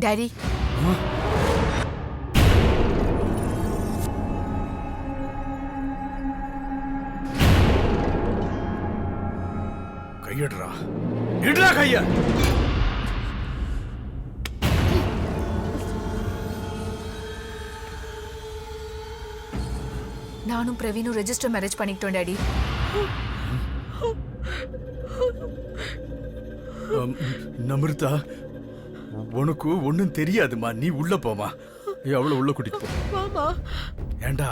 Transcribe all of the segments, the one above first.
Daddy கையடுறா, இடுறா கைய. நானும் பிரவீனும் register marriage பண்ணிக்கிட்டோம் டாடி. நமிருதா, உனக்கு ஒண்ணும் தெரியாதுமா. நீ உள்ள போமா. அவ்வளவு உள்ள கூட்டிட்டு போ. ஏண்டா,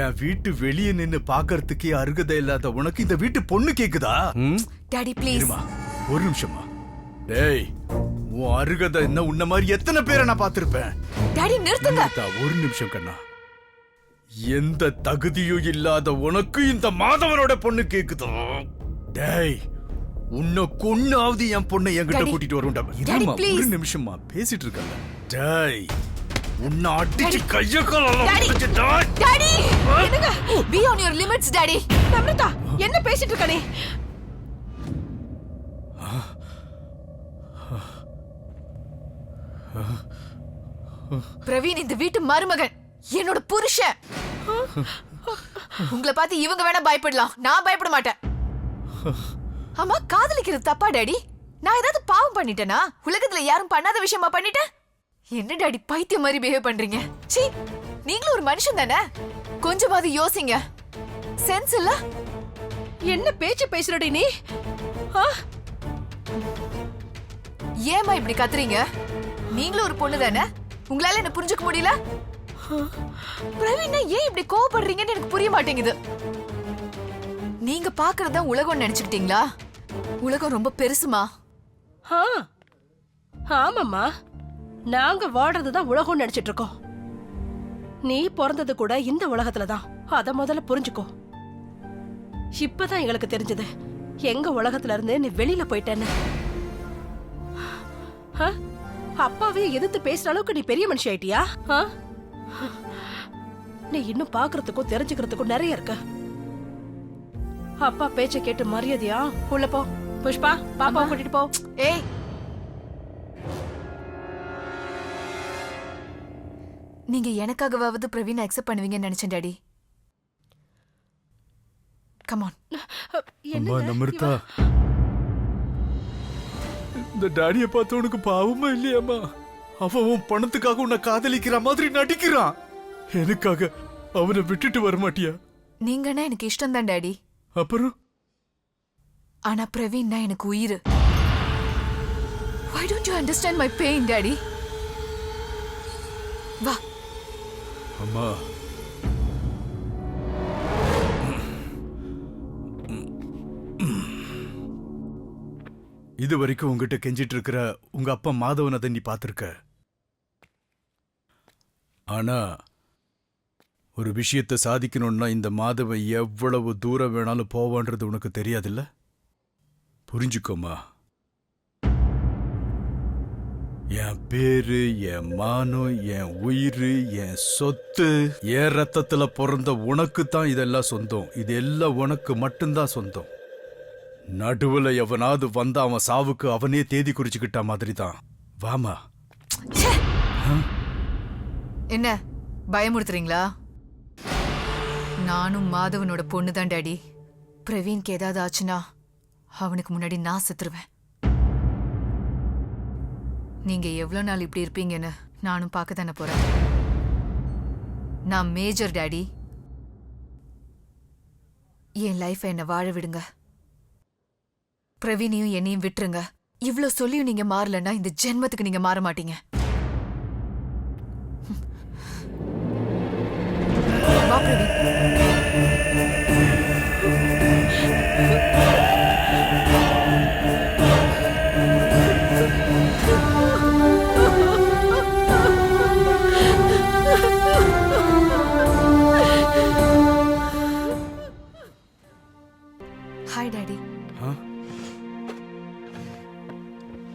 என் வீட்டு வெளியே நின்னு பாக்கறதுக்கே அருகதை இல்லாத உனக்கு இந்த வீட்டு பொண்ணு கேக்குதா? Daddy please. ஒரு நிமிஷமா. டேய், உன் அருகதை என்ன உன்ன மாதிரி எத்தனை பேரை நான் பாத்திருப்பேன். டாடி நிறுத்துங்க. ஒரு நிமிஷம் கண்ணா. எந்த தகுதியும் இல்லாத உனக்கு இந்த மாதவனோட பொண்ணு கேக்குதா? டேய், உன்னை கொன்னாவது என் பொண்ணை என்கிட்ட கூட்டிட்டு வரும்டா. இருமா, ஒரு நிமிஷமா பேசிட்டு இருக்கல. டேய், உன்னை அடிச்சு கைய கால டாடி என்னங்க? Be on your limits daddy. Namrata, என்ன பேசிட்டு இருக்க நீ? பிரவீன் இந்த வீட்டு மருமகன், என்னோட புருஷன். உங்களை பார்த்து இவங்க வேணா பயப்படலாம், நான் பயப்பட மாட்டேன். அம்மா, காதலிக்கிறது தப்பா டாடி? நான் ஏதாவது பாவம் பண்ணிட்டேனா? உலகத்துல யாரும் பண்ணாத விஷயமா பண்ணிட்டேன்? என்ன டாடி பைத்தியம் மாதிரி பிஹேவ் பண்றீங்க? சீ, நீங்களும் ஒரு மனுஷன் தானே? கொஞ்சமாவது யோசிங்க. சென்ஸ் இல்ல? என்ன பேச்சு பேசுறடி நீ? ஏமா இப்படி கத்துறீங்க? நீங்களும் ஒரு பொண்ணு தானே? உங்களால என்ன புரிஞ்சுக்க முடியல? பிரவீன் ஏன் இப்படி கோவப்படுறீங்கன்னு எனக்கு புரிய மாட்டேங்குது. நீங்க பாக்குறதா உலகம் நினைச்சுக்கிட்டீங்களா? உலகம் ரொம்ப பெருசுமா. ஆமாம்மா, நாங்க வாழ்றதுதான் உலகம் நினைச்சிட்டு இருக்கோம். நீ பிறந்தது கூட இந்த உலகத்துலதான். அத முதல்ல புரிஞ்சுக்கோ. இப்பதான் எங்களுக்கு தெரிஞ்சது எங்க உலகத்துல இருந்து நீ வெளியில போயிட்டேன்னு. அப்பாவே எதிர்த்து பேசுற அளவுக்கு நீ பெரிய மனுஷி ஆயிட்டியா? நீ இன்னும் பாக்குறதுக்கும் தெரிஞ்சுக்கிறதுக்கும் நிறைய இருக்கு. அப்பா பேச்ச கேட்டு மரியாதையா உள்ள போ. புஷ்பா, பாப்பா கூட்டிட்டு போ. ஏய், நீங்க எனக்காகவாவது பிரவீன் அக்செப்ட் பண்ணுவீங்கன்னு நினைச்சேன் டாடி. Come on. அம்மா நமிருதா, இந்த டாடிய பார்த்து உனக்கு பாவமா இல்லையாம்மா? அவன் பணத்துக்காக உன்னை காதலிக்கிற மாதிரி நடிக்கிறான். எனக்காக அவனை விட்டுட்டு வர மாட்டியா? நீங்கன்னா எனக்கு இஷ்டம் தான் டாடி. அப்புறம் ஆனா பிரவீன் எனக்கு உயிர். Why don't you understand my pain, Daddy? வா. அம்மா, இது வரைக்கும் உங்ககிட்ட கெஞ்சிட்டு இருக்கிற உங்க அப்பா மாதவனை நீ பார்த்திருக்க. ஆனா ஒரு விஷயத்தை சாதிக்கணும்னா இந்த மாதவன் எவ்வளவு தூரம் வேணாலும் போவான்றது உனக்கு தெரியாதுல்ல? புரிஞ்சுக்கோமா. என் பேரு, என் மானம், என் உயிர், என் சொத்து, என் ரத்தத்துல பிறந்த உனக்கு தான் இதெல்லாம் சொந்தம். இது எல்லாம் உனக்கு மட்டும்தான் சொந்தம். நடுவுல எவனாவது வந்த அவன் சாவுக்கு அவனே தேதி குறிச்சுக்கிட்ட மாதிரி தான். வாமா. என்ன பயமுறுத்துறீங்களா? நானும் மாதவனோட பொண்ணு தான் டாடி. பிரவீன்க்கு ஏதாவது ஆச்சுன்னா அவனுக்கு முன்னாடி நான் செத்துருவேன். நீங்க எவ்வளவு நாள் இப்படி இருப்பீங்கன்னு நானும் பார்க்க தானே போறேன். நான் மேஜர் டாடி. என் லைஃபை என்ன வாழ விடுங்க. பிரவீனையும் என்னையும் விட்டுருங்க. இவ்வளவு சொல்லியும் நீங்க மாறலன்னா இந்த ஜென்மத்துக்கு நீங்க மாற மாட்டீங்க. வா பிரவீன். Hi daddy.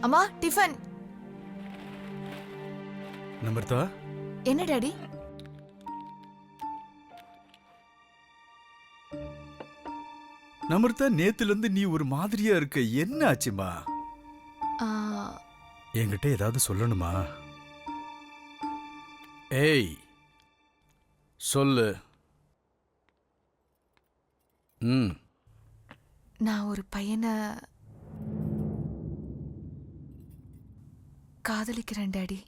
அம்மா, டிஃபன். நமிருதா, என்ன டாடி? நமிருதா, நேத்துல இருந்து நீ ஒரு மாதிரியா இருக்க. என்ன ஆச்சுமா? என்கிட்ட ஏதாவது சொல்லணுமா? ஏய், சொல்லு. நான் ஒரு பையனை காதலிக்கிறேன் டாடி.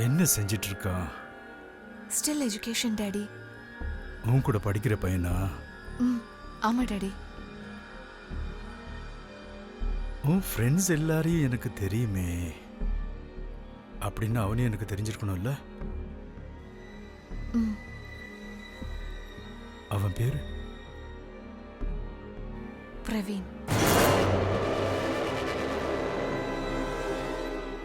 என்ன செஞ்சிட்டு இருக்கான்? Still education daddy. உன் கூட படிக்கிற பையனா? ஆமா டாடி. உன் ஃப்ரெண்ட்ஸ் எல்லாரையும் எனக்கு தெரியுமே. அப்படின்னு அவனையும் எனக்கு தெரிஞ்சிருக்கணும்ல. அவன் பேரு பிரவீன்.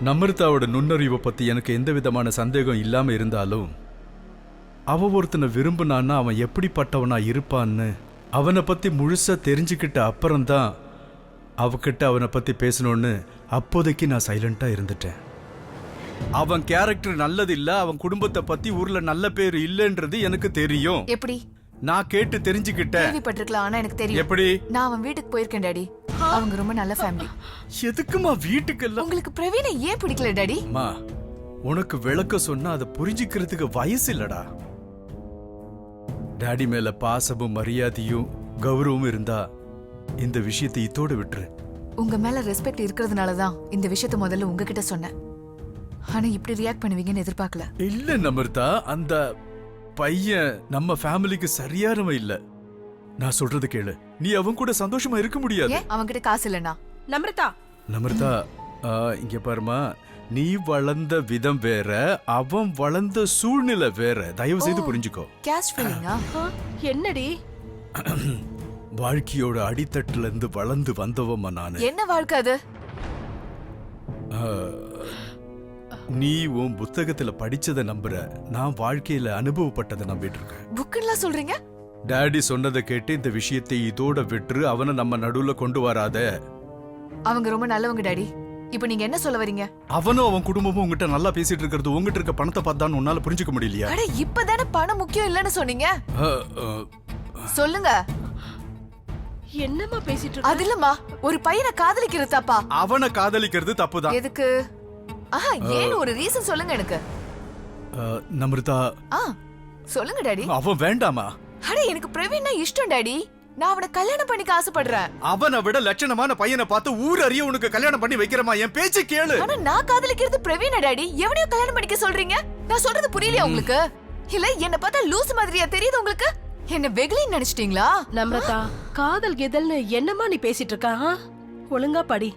நம்ரதாவோட நுண்ணறிவை பத்தி எனக்கு எந்த விதமான சந்தேகம் இல்லாம இருந்தாலும், அவ ஒருத்தனை விரும்புனான்னா அவன் எப்படிப்பட்டவனா இருப்பான்னு அவனை பத்தி முழுசா தெரிஞ்சுக்கிட்ட அப்புறம்தான் அவகிட்ட அவனை பத்தி பேசணும்னு அப்போதைக்கு நான் சைலண்டா இருந்துட்டேன். அவன் கேரக்டர் நல்லது இல்ல, அவன் குடும்பத்தை பத்தி ஊர்ல நல்ல பேர் இல்லைன்றது எனக்கு தெரியும். எப்படி? நான் கேட்டு தெரிஞ்சுக்கிட்டேன். கேள்விப்பட்டிருக்கலாம், ஆனா எனக்கு தெரியும். எப்படி? நான் அவன் வீட்டுக்கு போயிருக்கேன் டாடி. அவங்க ரொம்ப நல்ல ஃபேமிலி. எதுக்குமா வீட்டுக்கு எல்லாம்? உங்களுக்கு பிரவீனை ஏன் பிடிக்கல டாடி? அம்மா, உனக்கு விளக்க சொன்னா அதை புரிஞ்சுக்கிறதுக்கு வயசு இல்லடா. டாடி மேல பாசமும் மரியாதையும் கௌரவமும் இருந்தா இந்த விஷயத்தை இத்தோடு விட்டுரு. உங்க மேல ரெஸ்பெக்ட் இருக்கிறதுனாலதான் இந்த விஷயத்தை முதல்ல உங்ககிட்ட சொன்னேன். ஆனா இப்படி ரியாக்ட் பண்ணுவீங்கன்னு எதிர்பார்க்கல. இல்ல நம்ரதா, அந்த பையன் நம்ம ஃபேமிலிக்கு சரியானவன் இல்ல. நான் சொல்றது கேளு. நீ அவன் கூட சந்தோஷமா இருக்க முடியாது. ஏன் அவன்கிட்ட காசு இல்லனா? நம்ரதா, நம்ரதா, இங்க பாருமா, நீ வளர்ந்த விதம் வேற, அவன் வளர்ந்த சூழ்நிலை வேற. தயவு செய்து புரிஞ்சுக்கோ. கேஷ் ஃபீலிங்கா? என்னடி வாழ்க்கையோட அடித்தட்டுல இருந்து வளர்ந்து வந்தவமா நானு. என்ன வாழ்க்கை அது? நீ உன் புத்தகத்துல படிச்சதை நம்புற, நான் வாழ்க்கையில அனுபவப்பட்டதை நம்பிட்டு இருக்கேன். புக்குன்னு சொல்றீங்க? டாடி சொன்னதை கேட்டு இந்த விஷயத்தை இதோட விட்டுரு. அவனை நம்ம நடுவுல கொண்டு வராத. அவங்க ரொம்ப நல்லவங்க டாடி. இப்போ நீங்க என்ன சொல்ல வரீங்க? அவனும் அவன் குடும்பமும் உங்ககிட்ட நல்லா பேசிட்டு இருக்கிறது உங்ககிட்ட இருக்க பணத்தை பார்த்தான்னு உன்னால புரிஞ்சுக்க முடியலையா? அட, இப்பதானே பணம் முக்கியம் இல்லன்னு சொன்னீங்க. சொல்லுங்க. என்னமா பேசிட்டு இருக்க? அது இல்லம்மா, ஒரு பையனை காதலிக்கிறது தப்பா? அவனை காதலிக்கிறது தப்புதான். எதுக்கு? ஏன் ஒரு ரீசன் சொல்லுங்க எனக்கு. நம்ரதா, சொல்லுங்க டாடி. அவன் வேண்டாமா? அட, எனக்கு பிரவீன்னா இஷ்டம் டாடி. நான் அவனை கல்யாணம் பண்ணிக்க ஆசைப்படுறேன். அவனை விட லட்சணமான பையனை பார்த்து ஊர் அறிய உனக்கு கல்யாணம் பண்ணி வைக்கிறமா? என் பேச்சு கேளு. ஆனா நான் காதலிக்கிறது பிரவீனா டாடி. எவனையோ கல்யாணம் பண்ணிக்க சொல்றீங்க? நான் சொல்றது புரியலையா உங்களுக்கு? இல்ல என்ன பார்த்தா லூஸ் மாதிரியா தெரியுது உங்களுக்கு? என்ன வெகுலின்னு நினைச்சிட்டீங்களா? நம்ரதா, காதல் கெதல்னு என்னமா நீ பேசிட்டு இருக்க? ஒழுங்கா படி.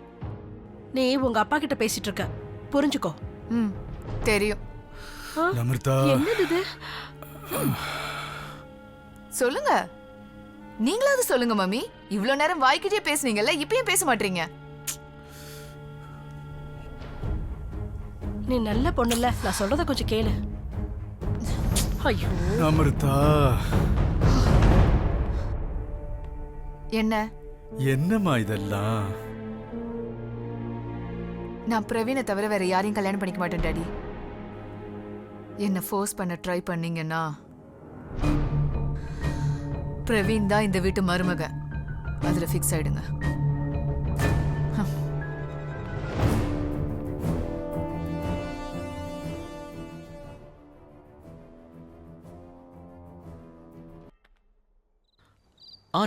நீ உங்க அப்பா கிட்ட பேசிட்டு இருக்க, புரிஞ்சுக்கோ. தெரியும். நம்ரதா, என்னது இது? சொல்லுங்க. நீங்களாவது சொல்லுங்க மம்மி. இவ்ளோ நேரம் வாய்க்கிட்டே பேசுனீங்கல்ல, இப்பயும் பேச மாட்டீங்க. நீ நல்ல பொண்ணுல, நான் சொல்றத கொஞ்சம் கேளு. ஐயோ நம்ரதா, என்ன என்னம்மா இதெல்லாம்? நான் பிரவீனை தவிர வேற யாரையும் கல்யாணம் பண்ணிக்க மாட்டேன் டாடி. என்ன ஃபோர்ஸ் பண்ண ட்ரை பண்ணீங்கன்னா பிரவீன் தான் இந்த வீட்டு மருமக. அதுல ஃபிக்ஸ் ஆயிடுங்க.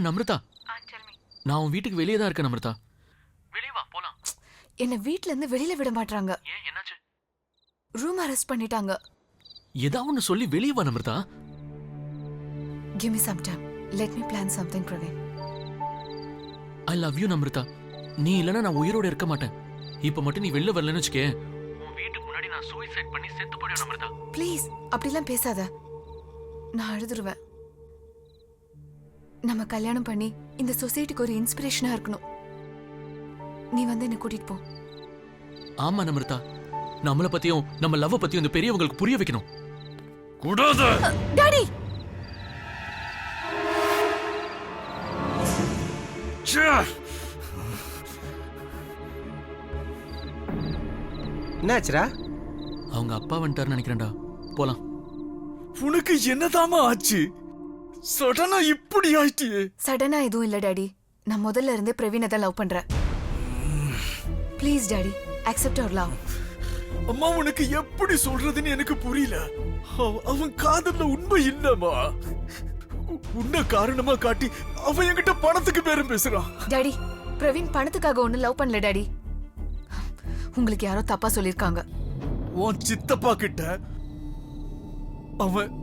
நம்ரதா, நான் உன் வீட்டுக்கு வெளியே தான் இருக்கேன். நம்ரதா, வெளியே வா, போலாம். என்ன வீட்ல இருந்து வெளியில விட மாட்டாங்க. ஏன், என்னாச்சு? ரூம் அரெஸ்ட் பண்ணிட்டாங்க. ஏதாவது ஒன்னு சொல்லி வெளியே வா Namrata. Give me some time. Let me plan something, Praveen. I love you Namrata. நீ இல்லனா நான் உயிரோட இருக்க மாட்டேன். இப்ப மட்டும் நீ வெளில வரலன்னு வெச்சுக்கே, உன் வீட்டுக்கு முன்னாடி நான் சூசைட் பண்ணி செத்து போடுவேன் நம்ரதா. ப்ளீஸ் அப்படிலாம் பேசாத. நான் அழுதுருவேன். நம்ம கல்யாணம் பண்ணி இந்த சொசைட்டிக்கு ஒரு இன்ஸ்பிரேஷனா இருக்கணும். நீ வந்து என்ன கூட்டிட்டு போ. ஆமா நம்ரதா, நம்மள பத்தியும் நம்ம லவ் பத்தியும் இந்த பெரியவங்களுக்கு புரிய வைக்கணும். கூடாது. டாடி, என்னாச்சுடா? அவங்க அப்பா வந்துட்டாருன்னு நினைக்கிறேன்டா. போலாம். உனக்கு என்னதாமா ஆச்சு? சடனா இப்படி ஆயிட்டியே. சடனா எதுவும் இல்ல டாடி. நான் முதல்ல இருந்தே பிரவீனை தான் லவ் பண்றேன். Please daddy, accept our love. அம்மா உனக்கு எப்படி சொல்றதுன்னு எனக்கு புரியல. அவன் காதல்ல உண்மை இல்லம்மா. உன்ன காரணமா காட்டி அவன் என்கிட்ட பணத்துக்கு பேரும் பேசுறான். டாடி, பிரவீன் பணத்துக்காக ஒண்ணு லவ் பண்ணல டாடி. உங்களுக்கு யாரோ தப்பா சொல்லிருக்காங்க. உன் சித்தப்பா கிட்ட அவன்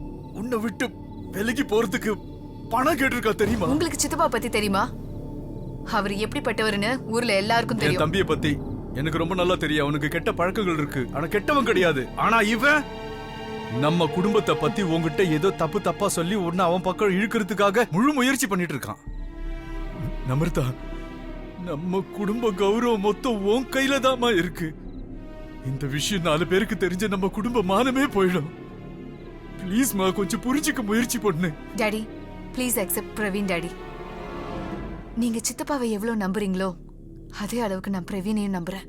உன்னை விட்டு விலகி போறதுக்கு பணம் கேட்டிருக்கா தெரியுமா? உங்களுக்கு சித்தப்பா பத்தி தெரியுமா? அவர் எப்படிப்பட்டவர்னு ஊர்ல எல்லாருக்கும் என் தெரியும். தம்பிய பத்தி எனக்கு ரொம்ப நல்லா தெரியும். அவனுக்கு கெட்ட பழக்கங்கள் இருக்கு, ஆனா கெட்டவன் கிடையாது. ஆனா இவன் நம்ம குடும்பத்தை பத்தி உன்கிட்ட ஏதோ தப்பா சொல்லி உன்னை அவன் பக்கம் இழுக்கிறதுக்காக முழு முயற்சி பண்ணிட்டு இருக்கான். நமிர்தா, நம்ம குடும்ப கௌரவம் மொத்தம் உன் கையில தாமா இருக்கு. இந்த விஷயம் 4 பேருக்கு தெரிஞ்ச நம்ம குடும்ப மானமே போயிடும். ப்ளீஸ்மா, கொஞ்சம் புரிஞ்சுக்க முயற்சி பண்ணு. Daddy, please accept Praveen daddy. நீங்க சித்தப்பாவை எவ்வளவு நம்புறீங்களோ அதே அளவுக்கு நான் பிரவீனையும் நம்புறேன்.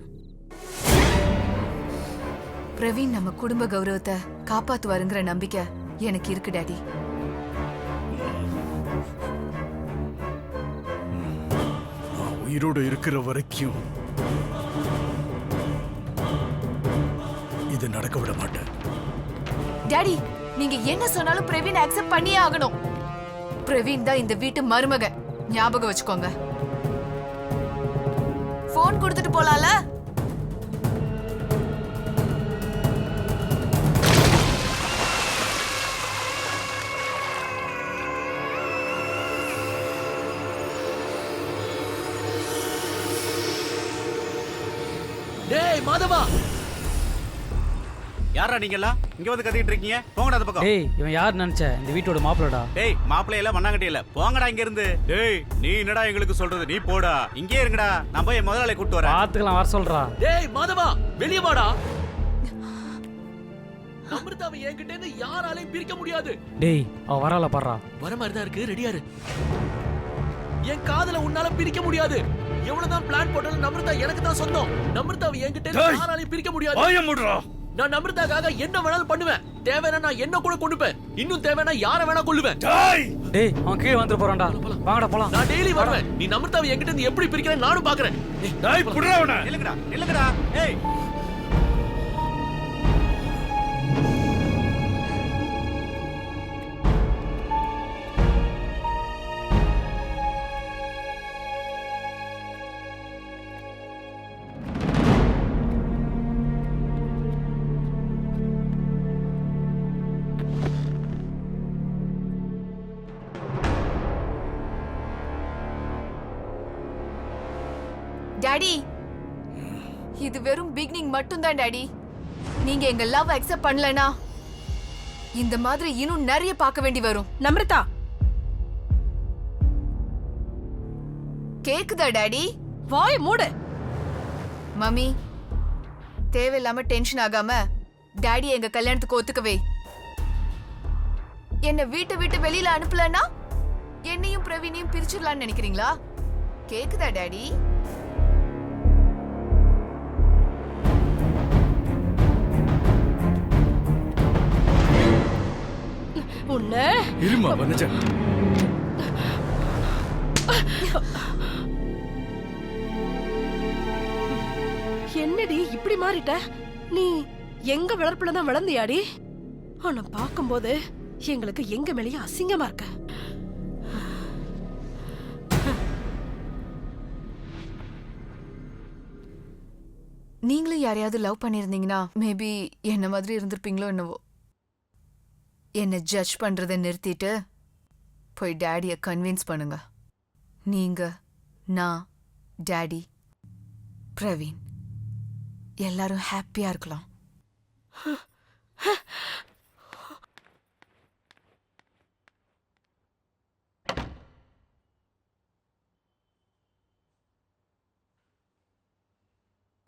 பிரவீன் நம்ம குடும்ப கௌரவத்தை காப்பாத்துவாருங்கிற நம்பிக்கை எனக்கு இருக்கு டாடி. உயிரோட இருக்கிற வரைக்கும் இது நடக்க விட மாட்டேன். டாடி, நீங்க என்ன சொன்னாலும் பிரவீன் அக்செப்ட் பண்ணியே ஆகணும். பிரவீன் தான் இந்த வீட்டு மருமக, ஞாபகம் வச்சுக்கோங்க. போன் கொடுத்துட்டு போலாம்ல? டேய் மாதவா, யாரா நீங்களா இங்க வந்து கத்திட்டு இருக்கீங்க? போங்கடா அந்த பக்கம். டேய், இவன் யார் நினைச்ச? இந்த வீட்டோட மாப்பிளடா. டேய், மாப்பிள்ளை எல்லாம் மண்ணாங்கட்டி இல்ல, போங்கடா இங்க இருந்து. டேய், நீ என்னடா எங்களுக்கு சொல்றது? நீ போடா, இங்கே இருங்கடா. நான் போய் முதலாளி கூட்டு வரேன். பாத்துக்கலாம், வர சொல்றா. டேய் மாதவா, வெளிய வாடா. நமிர்தாவை என்கிட்ட இருந்து யாராலையும் பிரிக்க முடியாது. டேய், அவ வரால பாறா. வர மாதிரி தான் இருக்கு, ரெடியா இரு. என் காதல உன்னால பிரிக்க முடியாது. எவ்வளவுதான் பிளான் போட்டாலும் நமிர்தா எனக்கு தான் சொந்தம். நமிர்தாவை என்கிட்ட இருந்து யாராலையும் பிரிக்க முடியாது. வாயை மூடுடா. நான் நமிர்தாக்காக என்ன வேணாலும் பண்ணுவேன். தேவைன்னா நான் என்ன கூட கொண்டுப்பேன். இன்னும் தேவைன்னா யாரை வேணா கொல்லுவேன். டேய், அவன் கீழே வந்து போறான்டா. வாங்கடா போலாம். நான் டெய்லி வருவேன். நீ நமிர்தாவை என்கிட்ட இருந்து எப்படி பிரிக்கிறேன்னு நானும் பாக்குறேன். டேய், புடுடா அவனை. நில்லுங்கடா, நில்லுங்கடா. ஏய், டாடி, இது வெறும் பிகினிங் மட்டும் தான் டாடி. நீங்க எங்க லவ் அக்செப்ட் பண்ணலனா இந்த மாதிரி இன்னும் நிறைய பார்க்க வேண்டி வரும். நம்ரதா, கேக்குதா டாடி? வாய் மூடு. மம்மி, தேவையில்லாம டென்ஷன் ஆகாம டாடி எங்க கல்யாணத்துக்கு ஒத்துக்கவே. என்ன வீட்டை விட்டு வெளியில அனுப்பலனா என்னையும் பிரவீனையும் பிரிச்சிடலாம்னு நினைக்கிறீங்களா? கேக்குதா டாடி? உன்ன இருமா வனஜா. என்னடி இப்படி மாறிட்ட? நீ எங்க வளர்ப்புல தான் வளர்ந்தியாடி? ஆனா பாக்கும்போது எங்களுக்கு எங்க மேலேயும் அசிங்கமா இருக்க. நீங்களும் யாரையாவது லவ் பண்ணிருந்தீங்கன்னா மேபி என்ன மாதிரி இருந்திருப்பீங்களோ என்னவோ. என்னை ஜட்ஜ் பண்றதை நிறுத்திட்டு போய் டாடியை கன்வின்ஸ் பண்ணுங்க. நீங்க, நான், டாடி, பிரவீன் எல்லாரும் ஹாப்பியா இருக்கலாம்.